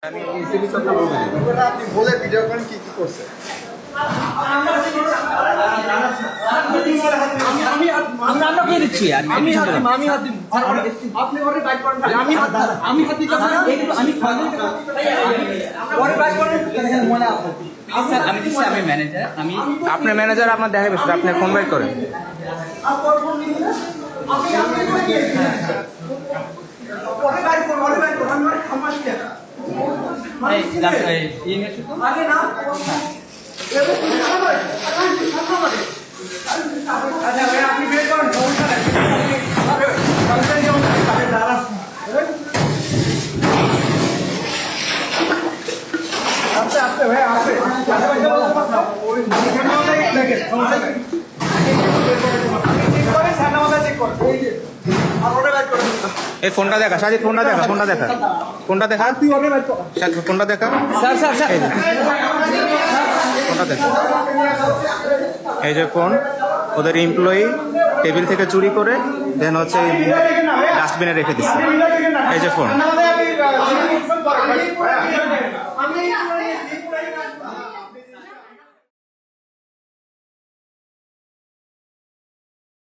আপনি বলে ভিডিও করেন কি কি করছে আমি রান্না করে দিচ্ছি আর আমি হাত দিব আপনি ওরে বাইক করেন আমি হাত দিতে আমি ওরে বাইক করেন মনে আছে স্যার আমি দিচ্ছি আমি ম্যানেজার আপনার ম্যানেজার আপনার দেখা বেশি আপনি ফোন বাইক করেন এই ফোনটা দেখা সাজিদ ফোনটা দেখা ফোনটা দেখা ফোনটা দেখা ফোনটা দেখা ফোনটা দেখা এই যে ফোন ওদের এমপ্লয়ি টেবিল থেকে চুরি করে দেন হচ্ছে ডাস্টবিনে রেখে দিচ্ছে এই যে ফোন